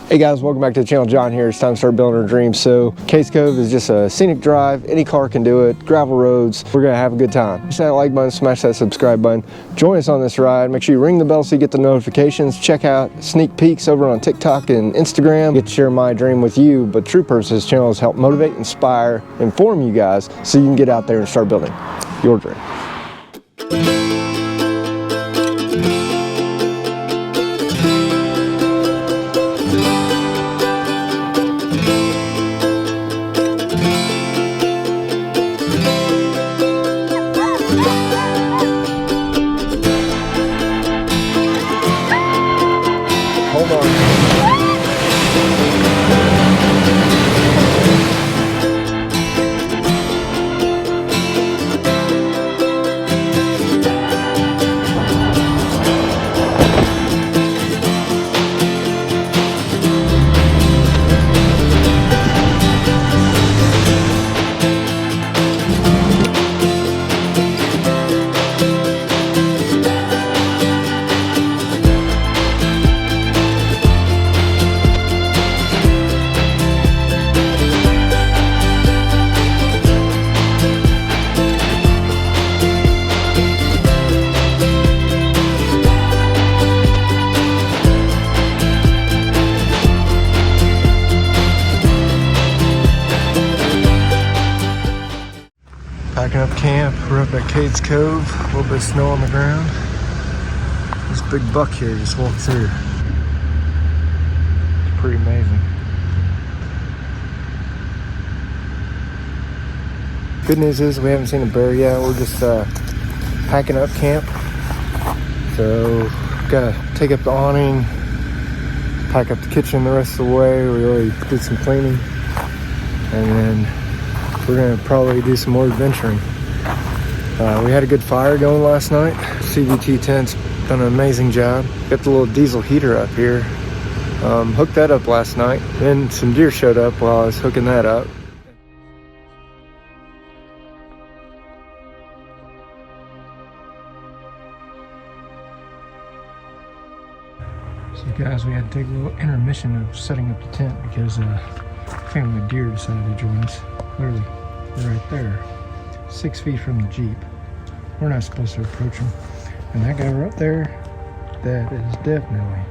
Hey guys, welcome back to the channel. John here. It's time to start building our dreams. So Cadescove is just a scenic drive. Any car can do it. Gravel roads. We're gonna have a good time. Smash that like button, smash that subscribe button. Join us on this ride. Make sure you ring the bell so you get the notifications. Check out sneak peeks over on TikTok and Instagram. Get to share my dream with you. But the true purpose of this channel is help motivate, inspire, inform you guys so you can get out there and start building your dream. Packing up camp, we're up at Cades Cove, a little bit of snow on the ground. This big buck here just walked through. It's pretty amazing. Good news is we haven't seen a bear yet. We're just packing up camp. So, gotta take up the awning, pack up the kitchen the rest of the way. We already did some cleaning. And then we're gonna probably do some more adventuring. We had a good fire going last night. CVT tent's done an amazing job. Got the little diesel heater up here. Hooked that up last night. Then some deer showed up while I was hooking that up. So guys, we had to take a little intermission of setting up the tent because a family of deer decided to join us. Literally right there, 6 feet from the Jeep. We're not supposed to approach him. And that guy right there, that is definitely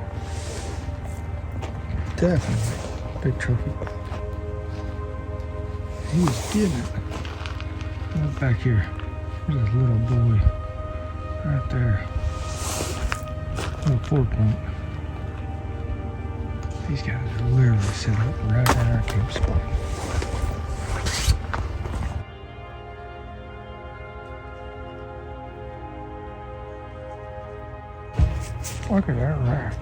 big trophy. He's getting it. Look back here. There's a little boy right there. Little 4-point. These guys are literally set up right at our camp spot. Look at that rack.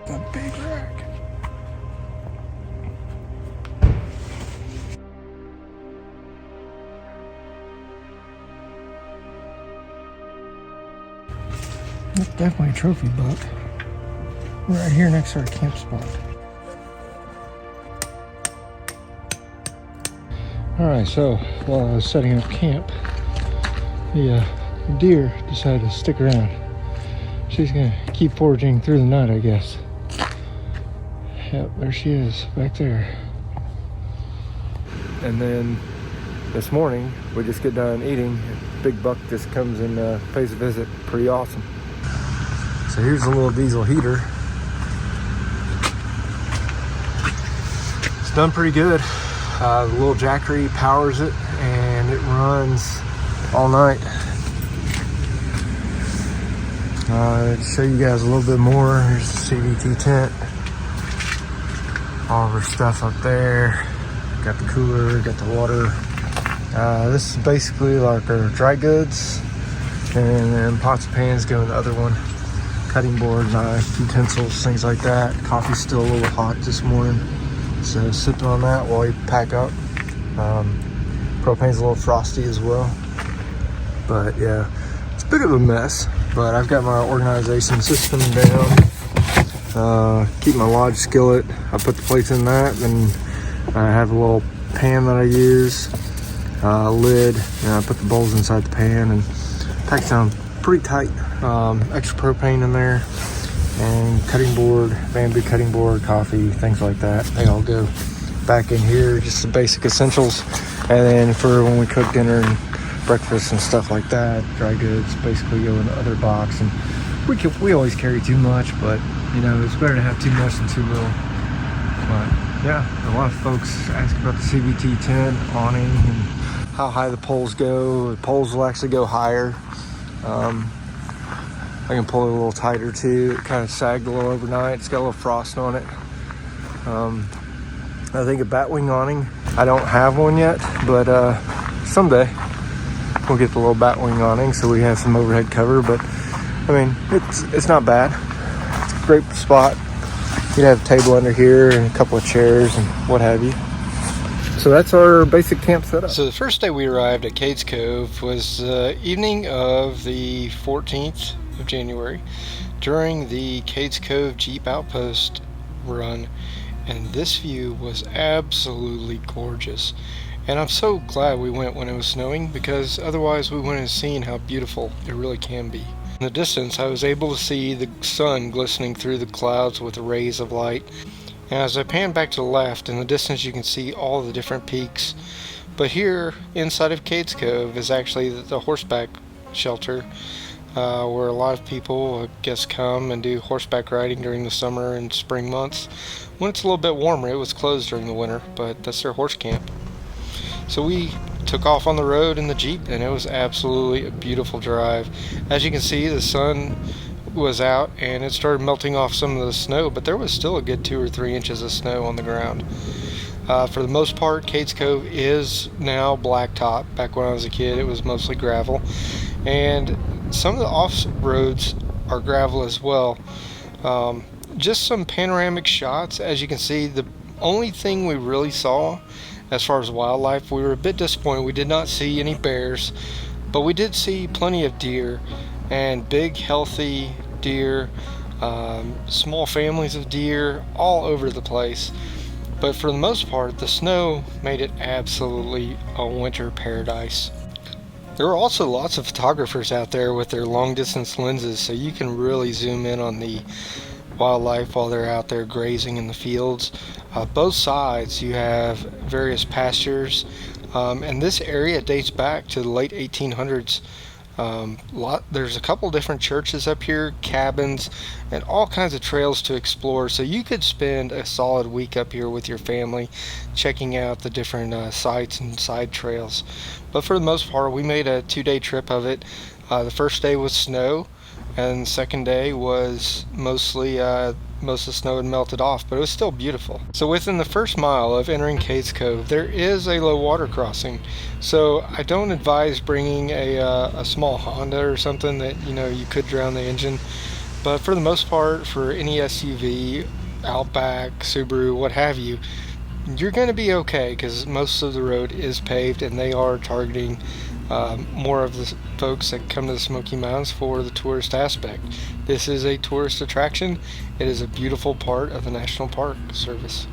A big rack. That's definitely a trophy buck. Right here next to our camp spot. Alright, so while I was setting up camp, the deer decided to stick around. She's gonna keep foraging through the night, I guess. Yep, there she is, back there. And then this morning, we just get done eating. Big buck just comes and pays a visit. Pretty awesome. So here's a little diesel heater. It's done pretty good. The little Jackery powers it and it runs all night. To show you guys a little bit more, here's the CVT tent. All of our stuff up there. Got the cooler, got the water. This is basically like our dry goods. And then pots and pans go in the other one. Cutting board, knife, utensils, things like that. Coffee's still a little hot this morning. So sipping on that while you pack up. Propane's a little frosty as well. But yeah, it's a bit of a mess. But I've got my organization system down. Keep my lodge skillet. I put the plates in that. Then I have a little pan that I use. Lid. And I put the bowls inside the pan and pack some pretty tight. Extra propane in there, and cutting board, bamboo cutting board, coffee, things like that. They all go back in here, just the basic essentials. And then for when we cook dinner and breakfast and stuff like that, dry goods basically go in the other box. And we always carry too much, but you know, it's better to have too much than too little. But yeah, a lot of folks ask about the CVT tent, awning, and how high the poles go. The poles will actually go higher. I can pull it a little tighter too. It kind of sagged a little overnight. It's got a little frost on it. I think a batwing awning. I don't have one yet, but someday we'll get the little batwing awning so we have some overhead cover. But I mean, it's not bad. It's a great spot. You'd have a table under here and a couple of chairs and what have you. So that's our basic camp setup. So the first day we arrived at cadescove was the evening of the 14th of January during the cadescove Jeep Outpost run, and this view was absolutely gorgeous. And I'm so glad we went when it was snowing, because otherwise we wouldn't have seen how beautiful it really can be. In the distance, I was able to see the sun glistening through the clouds with rays of light. And as I pan back to the left, in the distance you can see all the different peaks. But here, inside of cadescove, is actually the horseback shelter, where a lot of people, I guess, come and do horseback riding during the summer and spring months. When it's a little bit warmer, it was closed during the winter, but that's their horse camp. So we took off on the road in the Jeep, and it was absolutely a beautiful drive. As you can see, the sun was out and it started melting off some of the snow, but there was still a good 2 or 3 inches of snow on the ground. For the most part, cadescove is now blacktop. Back when I was a kid, it was mostly gravel, and some of the off-roads are gravel as well. Just some panoramic shots. As you can see, the only thing we really saw as far as wildlife, we were a bit disappointed. We did not see any bears, but we did see plenty of deer, and big healthy deer, small families of deer all over the place. But for the most part, the snow made it absolutely a winter paradise. There are also lots of photographers out there with their long distance lenses, so you can really zoom in on the wildlife while they're out there grazing in the fields. Both sides you have various pastures, and this area dates back to the late 1800s. There's a couple different churches up here, cabins, and all kinds of trails to explore, so you could spend a solid week up here with your family checking out the different sites and side trails. But for the most part, we made a 2-day trip of it. The first day was snow, and the second day was mostly most of the snow had melted off, but it was still beautiful. So within the first mile of entering cadescove, there is a low water crossing. So I don't advise bringing a small Honda or something that, you know, you could drown the engine. But for the most part, for any SUV, Outback, Subaru, what have you, you're going to be okay, because most of the road is paved, and they are targeting more of the folks that come to the Smoky Mountains for the tourist aspect. This is a tourist attraction. It is a beautiful part of the National Park Service.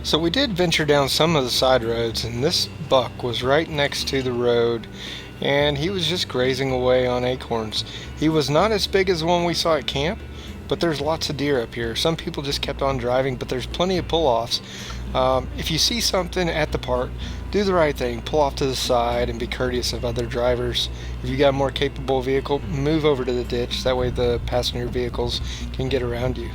So we did venture down some of the side roads, and this buck was right next to the road, and he was just grazing away on acorns. He was not as big as the one we saw at camp, but there's lots of deer up here. Some people just kept on driving, but there's plenty of pull-offs. If you see something at the park, do the right thing. Pull off to the side and be courteous of other drivers. If you got a more capable vehicle, move over to the ditch. That way the passenger vehicles can get around you.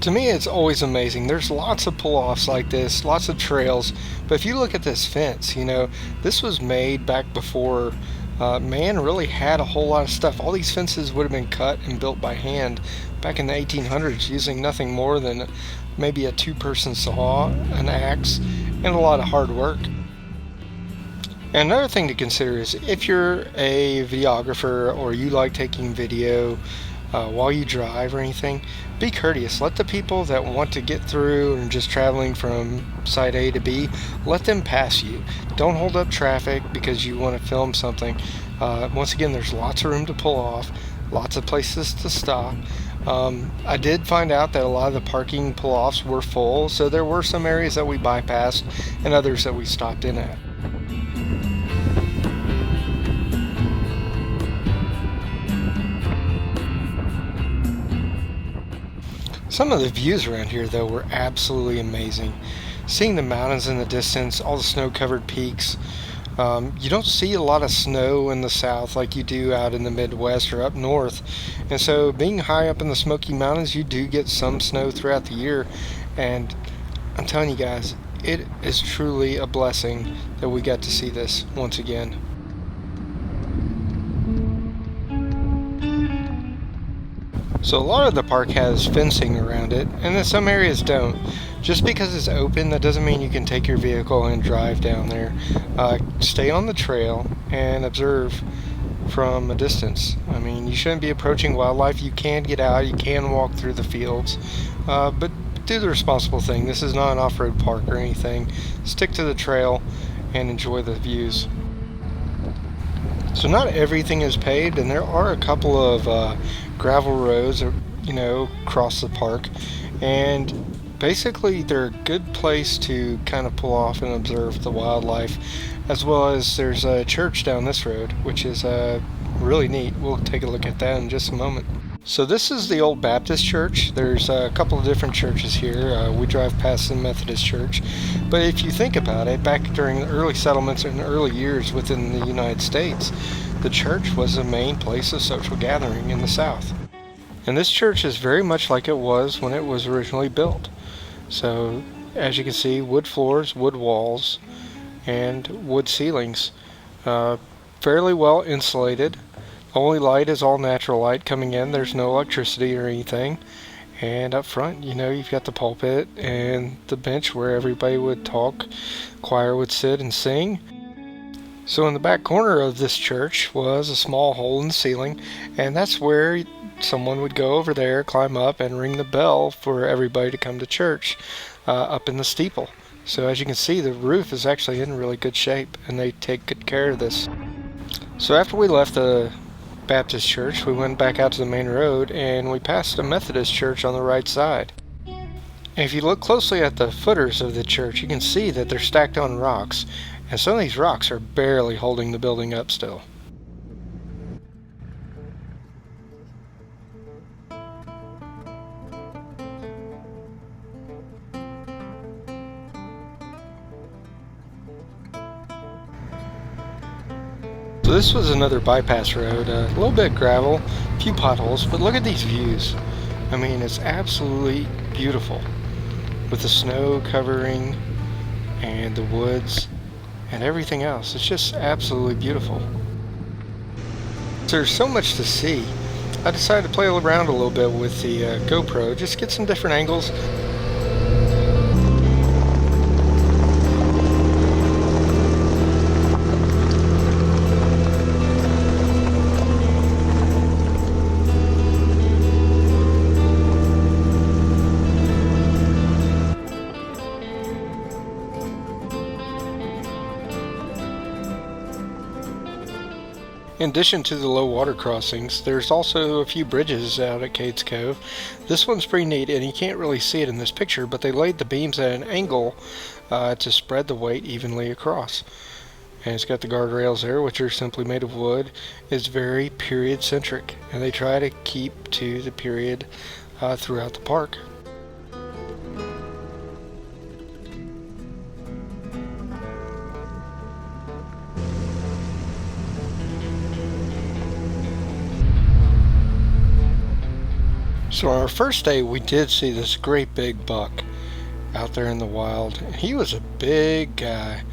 To me, it's always amazing. There's lots of pull-offs like this, lots of trails, but if you look at this fence, you know, this was made back before man really had a whole lot of stuff. All these fences would have been cut and built by hand back in the 1800s using nothing more than maybe a 2-person saw, an axe, and a lot of hard work. And another thing to consider is if you're a videographer or you like taking video while you drive or anything, be courteous. Let the people that want to get through and just traveling from site A to B, let them pass you. Don't hold up traffic because you want to film something. Once again, there's lots of room to pull off. lots of places to stop. I did find out that a lot of the parking pull-offs were full, so there were some areas that we bypassed and others that we stopped in at. Some of the views around here, though, were absolutely amazing. Seeing the mountains in the distance, all the snow-covered peaks. You don't see a lot of snow in the south like you do out in the Midwest or up north. And so being high up in the Smoky Mountains, you do get some snow throughout the year. And I'm telling you guys, it is truly a blessing that we got to see this once again. So a lot of the park has fencing around it, and then some areas don't. Just because it's open, that doesn't mean you can take your vehicle and drive down there. Stay on the trail and observe from a distance. I mean, you shouldn't be approaching wildlife. You can get out, you can walk through the fields, but do the responsible thing. This is not an off-road park or anything. Stick to the trail and enjoy the views. So not everything is paved, and there are a couple of gravel roads, across the park, and basically they're a good place to kind of pull off and observe the wildlife, as well as there's a church down this road, which is really neat. We'll take a look at that in just a moment. So this is the old Baptist church. There's a couple of different churches here. We drive past the Methodist church. But if you think about it, back during the early settlements and early years within the United States, the church was the main place of social gathering in the South. And this church is very much like it was when it was originally built. So as you can see, wood floors, wood walls, and wood ceilings. Fairly well insulated. Only light is all natural light coming in. There's no electricity or anything. And up front, you've got the pulpit and the bench where everybody would talk, choir would sit and sing. So in the back corner of this church was a small hole in the ceiling, and that's where someone would go over there, climb up, and ring the bell for everybody to come to church up in the steeple. So as you can see, the roof is actually in really good shape, and they take good care of this. So after we left the Baptist church, we went back out to the main road, and we passed a Methodist church on the right side. And if you look closely at the footers of the church, you can see that they're stacked on rocks, and some of these rocks are barely holding the building up still. So this was another bypass road, a little bit of gravel, a few potholes, but look at these views. I mean, it's absolutely beautiful with the snow covering and the woods and everything else. It's just absolutely beautiful. There's so much to see. I decided to play around a little bit with the GoPro, just get some different angles. In addition to the low water crossings, there's also a few bridges out at Cades Cove. This one's pretty neat, and you can't really see it in this picture, but they laid the beams at an angle to spread the weight evenly across. And it's got the guardrails there, which are simply made of wood. It's very period centric, and they try to keep to the period throughout the park. So on our first day, we did see this great big buck out there in the wild. He was a big guy,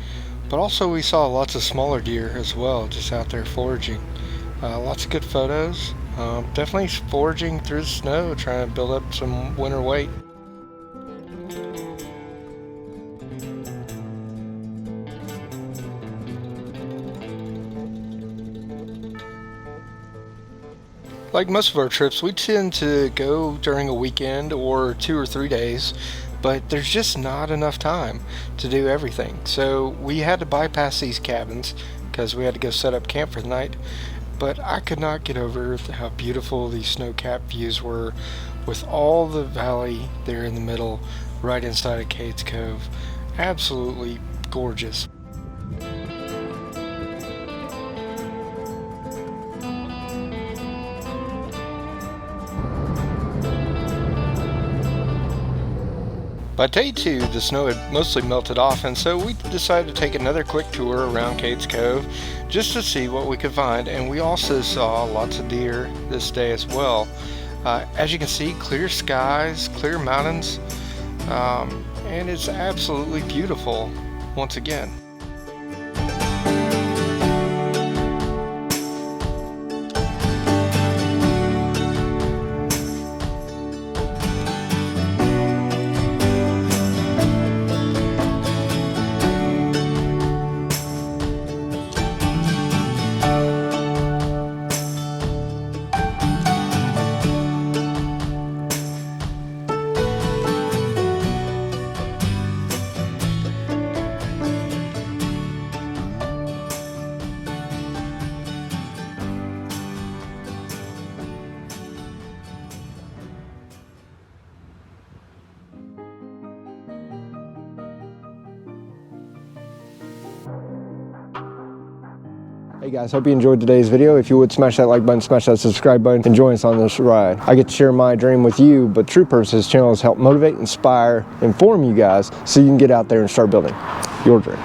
but also we saw lots of smaller deer as well, just out there foraging. Lots of good photos. Definitely foraging through the snow, trying to build up some winter weight. Like most of our trips, we tend to go during a weekend or 2 or 3 days, but there's just not enough time to do everything. So we had to bypass these cabins because we had to go set up camp for the night. but I could not get over how beautiful these snow-capped views were, with all the valley there in the middle, right inside of Cades Cove. Absolutely gorgeous. By day 2, the snow had mostly melted off, and so we decided to take another quick tour around Cades Cove just to see what we could find. And we also saw lots of deer this day as well. As you can see, clear skies, clear mountains, and it's absolutely beautiful once again. Hey guys, hope you enjoyed today's video. If you would, smash that like button, smash that subscribe button, and join us on this ride. I get to share my dream with you, but true purpose of this channel is help motivate, inspire, inform you guys so you can get out there and start building your dream.